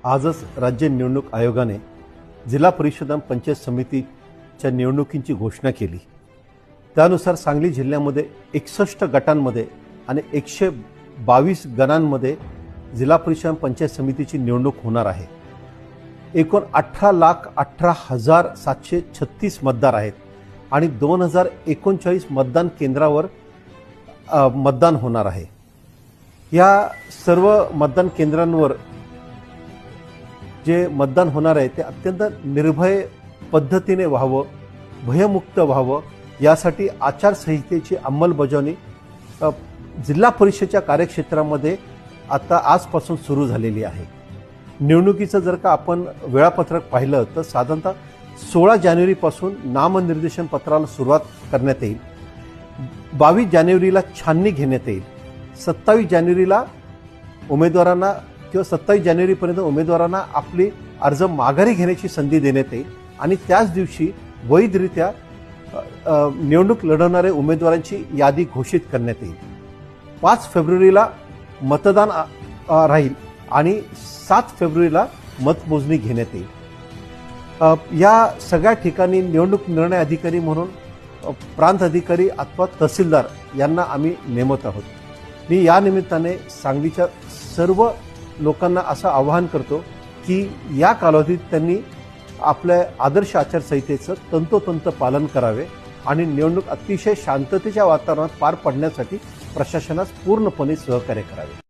आजच राज्य निवडणूक आयोगाने जिल्हा परिषद आणि पंचायत समितीच्या निवडणुकींची घोषणा केली। त्यानुसार सांगली जिल्ह्यामध्ये 61 गटांमध्ये आणि 122 गणांमध्ये जिल्हा परिषद आणि पंचायत समितीची निवडणूक होणार आहे। एकूण 18,18,736 मतदार आहेत आणि 2039 मतदान केंद्रावर मतदान होणार आहे। या सर्व मतदान केंद्रांवर जे मतदान होणार आहे ते अत्यंत निर्भय पद्धतीने व्हावं, भयमुक्त व्हावं, यासाठी आचारसंहितेची अंमलबजावणी जिल्हा परिषदेच्या कार्यक्षेत्रामध्ये आता आजपासून सुरू झालेली आहे। निवडणुकीचं जर का आपण वेळापत्रक पाहिलं तर साधारणतः 16 जानेवारीपासून नामनिर्देशन पत्राला सुरुवात करण्यात येईल। 22 जानेवारीला छाननी घेण्यात येईल। 27 जानेवारीला उमेदवारांना किंवा 27 जानेवारीपर्यंत उमेदवारांना आपली अर्ज माघारी घेण्याची संधी देण्यात येईल आणि त्याच दिवशी वैधरित्या निवडणूक लढवणारे उमेदवारांची यादी घोषित करण्यात येईल। 5 फेब्रुवारीला मतदान राहील आणि 7 फेब्रुवारीला मतमोजणी घेण्यात येईल। या सगळ्या ठिकाणी निवडणूक निर्णय अधिकारी म्हणून प्रांत अधिकारी अथवा तहसीलदार यांना आम्ही नेमत आहोत। मी या निमित्ताने सांगलीच्या सर्व लोकांना असं आवाहन करतो की या कालावधीत त्यांनी आपल्या आदर्श आचारसंहितेचं तंतोतंत पालन करावे आणि निवडणूक अतिशय शांततेच्या वातावरणात पार पडण्यासाठी प्रशासनास पूर्णपणे सहकार्य करावे।